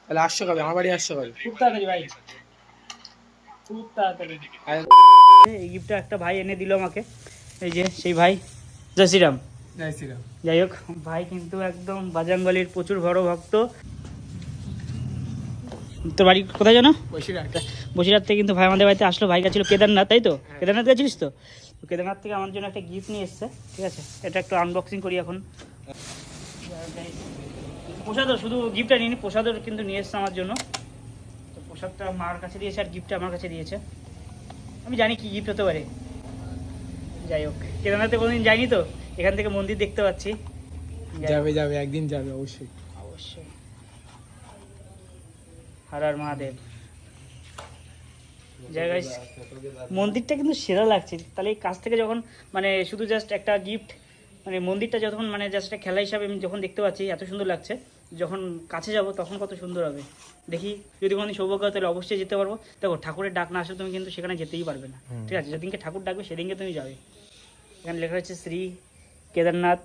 তাহলে আসছো কবে? আমার বাড়ি আসছো কবে? খুব তাড়াতাড়ি ভাই, খুব তাড়াতাড়ি। এই গিফটটা একটা ভাই এনে দিল আমাকে, এই যে সেই ভাই। জয় শ্রীরাম। জয় শ্রীরাম। যাই হোক, ভাই কিন্তু একদম বাজরংবলীর প্রচুর বড় ভক্ত। তোর বাড়ি কোথায় জানো? বসিরহাট। বসিরহাট থেকে কিন্তু ভাই আমাদের বাড়িতে আসলো। ভাই গেছিল কেদারনাথ, তাই তো? কেদারনাথ গেছিলিস তো? কেদারনাথ থেকে আমার জন্য একটা গিফট নিয়ে এসছে, ঠিক আছে? এটা একটু আনবক্সিং করি এখন। প্রসাদও, শুধু গিফটটা নিয়ে প্রসাদও কিন্তু নিয়ে এসছে আমার জন্য। তো প্রসাদটা মার কাছে দিয়েছে আর গিফটটা আমার কাছে দিয়েছে। আমি জানি কি গিফট হতে পারে। যাই হোক, কেদারনাথে কোনোদিন যাইনি তো, এখান থেকে মন্দির দেখতে পাচ্ছি। যাবে যাবে, একদিন যাবে অবশ্যই। অবশ্যই। হর হর মহাদেব। জায়গায় মন্দিরটা কিন্তু সেরা লাগছে। তাহলে এই কাছ থেকে যখন মানে শুধু জাস্ট একটা গিফট, মানে মন্দিরটা যখন মানে জাস্ট একটা খেলা হিসাবে আমি যখন দেখতে পাচ্ছি এত সুন্দর লাগছে, যখন কাছে যাব তখন কত সুন্দর হবে। দেখি যদি কোনোদিন সৌভাগ্য হয় তাহলে অবশ্যই যেতে পারবো। দেখো, ঠাকুরের ডাক না আসলে তুমি কিন্তু সেখানে যেতেই পারবে না, ঠিক আছে? যেদিনকে ঠাকুর ডাকবে সেদিনকে তুমি যাবে। এখানে লেখা হচ্ছে শ্রী কেদারনাথ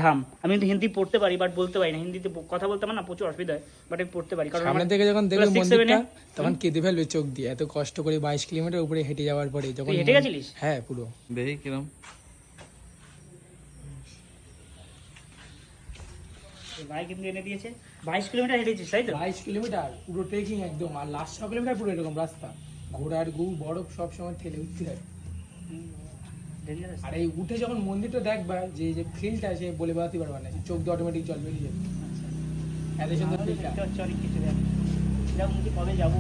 ধাম। আমি কিন্তু হিন্দি পড়তে পারি বাট বলতে পারি না, হিন্দিতে কথা বলতে আমার না প্রচুর অসুবিধা হয়, বাট আমি পড়তে পারি। কারণ সামনে থেকে যখন দেখবে মন্দিরটা তখন কেঁদে ফেলবে চোখ দিয়ে, এত কষ্ট করে 22 কিলোমিটার উপরে হেঁটে যাওয়ার পরে। যখন হেঁটে গেছিলিস? হ্যাঁ, পুরো। দেখি কিরম ভাই কিন্তু এনে দিয়েছে। 22 কিলোমিটার হেঁটেছিস, তাই তো? 22 কিলোমিটার পুরো ট্রেকিং একদম। আর লাস্ট 6 কিলোমিটার পুরো এরকম রাস্তা, ঘোড়ার গু বরফ সব সময় ঠেলে উঠতে হয়। আর এই উঠে যখন মন্দিরটা দেখবা, যে যে ফিলটা সে বলে বোঝাতে পারবা না, চোখ দিয়ে অটোমেটিক জল বেরিয়ে যাবে। এত সুন্দর ফিলটা। অনেক কিছু দেখ, কবে যাবো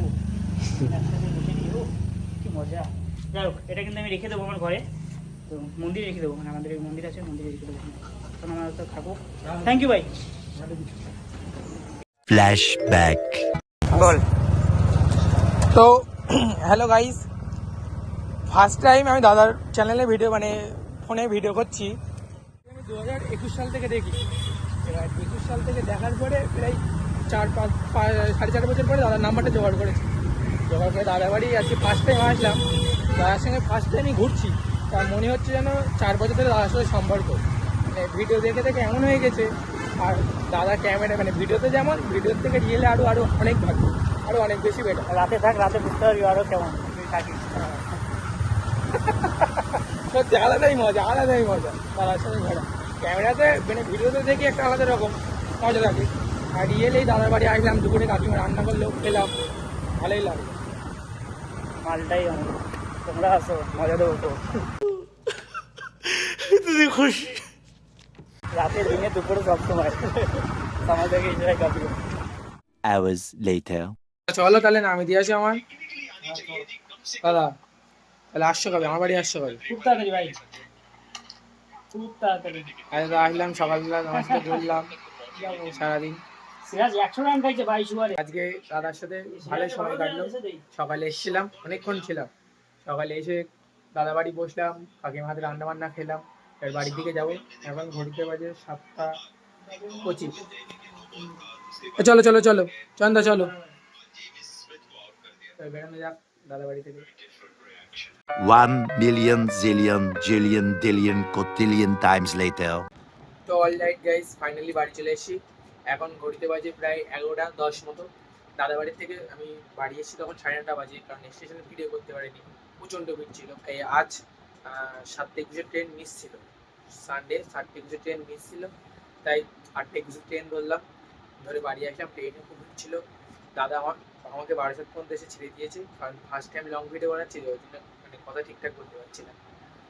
একসাথে বসে নিয়ে, কি মজা। যাই হোক, এটা কিন্তু আমি রেখে দেবো আমার ঘরে। তো মন্দিরে রেখে দেবো, মানে আমাদের এই মন্দির আছে, মন্দিরে রেখে দেবো। তখন আমার তো থাকো। থ্যাংক ইউ ভাই। ফ্ল্যাশব্যাক। বল। তো হ্যালো গাইস, ফার্স্ট টাইম আমি দাদার চ্যানেলে ভিডিও, মানে ফোনে ভিডিও করছি। আমি 2021 সাল থেকে দেখি। এবার 21 সাল থেকে দেখার পরে প্রায় 4-5 সাড়ে 4 বছর পরে দাদার নাম্বারটা জোগাড় করেছি। জোগাড় করে দাদার বাড়ি আজকে ফার্স্ট টাইম আসলাম। দাদার সঙ্গে ফার্স্ট টাইমই ঘুরছি। তার মনে হচ্ছে যেন 4 বছর ধরে দাদার সাথে সম্পর্ক। মানে ভিডিও দেখে দেখে এমন হয়ে গেছে। আর দাদা ক্যামেরা, মানে ভিডিওতে যেমন, ভিডিওর থেকে রিয়েলে আরও অনেক ভালো, আরও অনেক বেশি বেটার। রাতে থাক, রাতে বুঝতে পারবি আরও কেমন তুই থাকিস। সত্যি আলাদাই মজা, আলাদাই মজা দাদার সাথে ঘোরা। ক্যামেরাতে মানে ভিডিওতে দেখি একটা আলাদা রকম মজা লাগে। আর রিয়েলেই দাদার বাড়ি আসলাম, দুপুরে কাকিমা রান্না করলেও খেলাম, ভালোই লাগলো। মালটাই অনেক। তোমরা আসো, মজা দেবো তো। খুশি রাতে দিনে দুপুরে সবসময় আমার থেকে এনজয় করবি। Hours later. চলো তাহলে নামে দিয়ে আসি আমার দাদা। তাহলে আসছো কবে? আমার বাড়ি আসছো কবে? খুব তাড়াতাড়ি ভাই, খুব তাড়াতাড়ি। আসলাম সকালবেলা, তোমার সাথে ঘুরলাম সারাদিন। সিরাজ 100 রান খাইছে ভাই সুয়ারে। আজকে দাদার সাথে ভালোই সময় কাটলো। সকালে এসেছিলাম, অনেকক্ষণ ছিলাম। সকালে এসে দাদা বাড়ি বসলাম, কাকিমার হাতে রান্না বান্না খেলাম। এবার বাড়ির দিকে যাবো। এখন ঘড়িতে বাজে 7টা 25। চলো চলো চলো চন্দা, চলো বেড়ানো যাক দাদা বাড়ি থেকে। 1,000,000 zillion jillion dillion cotillion times later. তো অলরাইট গাইস, ফাইনালি বাড়ি চলে এসেছি। এখন ঘড়িতে বাজে প্রায় 11টা 10 মতো। দাদা বাড়ির থেকে আমি বাড়ি এসেছি তখন 9:30 বাজে, কারণ স্টেশনে ভিডিও করতে পারিনি, প্রচণ্ড ভিড় ছিল। এই আজ 7:21 ট্রেন মিস ছিল, সানডে 7:21 ট্রেন মিস ছিল, তাই 8:21 ট্রেন ধরলাম, ধরে বাড়ি আসলাম। ট্রেনে খুব ভিড় ছিল। দাদা আমাকে বারাসাত পর্যন্ত এসে ছেড়ে দিয়েছে, কারণ ফার্স্ট টাইম লং ভিডিও বানাচ্ছি, ওই জন্য মানে কথা ঠিকঠাক বলতে পারছি না।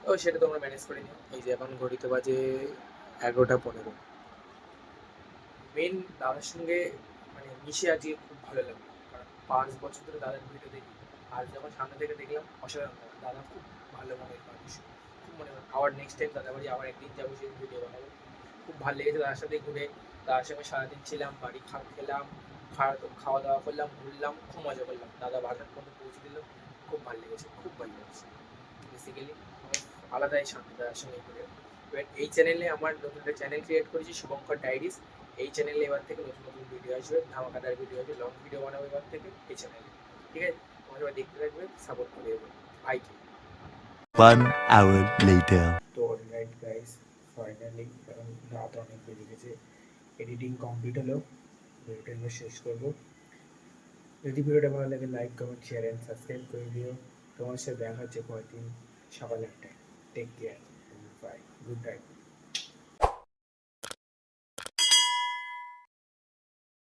তো সেটা তোমরা ম্যানেজ করে নিও। এই যে এখন ঘড়িতে বাজে 11টা 15। মেন দাদার সঙ্গে মানে মিশে আজকে খুব ভালো লাগলো, কারণ 5 বছর ধরে দাদার ভিডিও দেখি। আর যখন সামনে থেকে দেখলাম, অসাধারণ দাদা খুব ভালো মনের মানুষ, খুব মনে হয় আবার নেক্সট টাইম দাদা বাড়ি আবার একদিন যাবো, সেই ভিডিও বানাবো। খুব ভালো লেগেছে দাদার সাথে ঘুরে। দাদার সঙ্গে সারাদিন ছিলাম, বাড়ি খেলাম, খাওয়া দাওয়া করলাম, ঘুরলাম, খুব মজা করলাম। দাদা বাজার পর্যন্ত পৌঁছে দিল, খুব ভালো লেগেছে, খুব ভালো লেগেছে। বেসিক্যালি আলাদাই শান্তি দাদার সঙ্গে ঘুরে। এবার এই চ্যানেলে আমার নতুন একটা চ্যানেল ক্রিয়েট করেছি, শুভঙ্কর ডায়েরিজ। এই চ্যানেলে এবার থেকে নতুন নতুন ভিডিও আসবে, ধামাকাদার ভিডিও আসবে, লং ভিডিও বানাবো এবার থেকে এই চ্যানেলে। ঠিক আছে, তোমার সবাই দেখতে থাকবে, সাপোর্ট করে দেবে ভাইকে। 1 hour later. তো অলরাইট গাইস, ফাইনালি কারণ রাত অনেক বেজে গেছে, এডিটিং কমপ্লিট হলো, ভিডিওটা শেষ করবো। যদি ভিডিওটা ভালো লাগে like comment share and subscribe করে দিও। তোমার সাথে দেখা হচ্ছে পরের দিন সকাল 8টায়। Take care, bye, good night.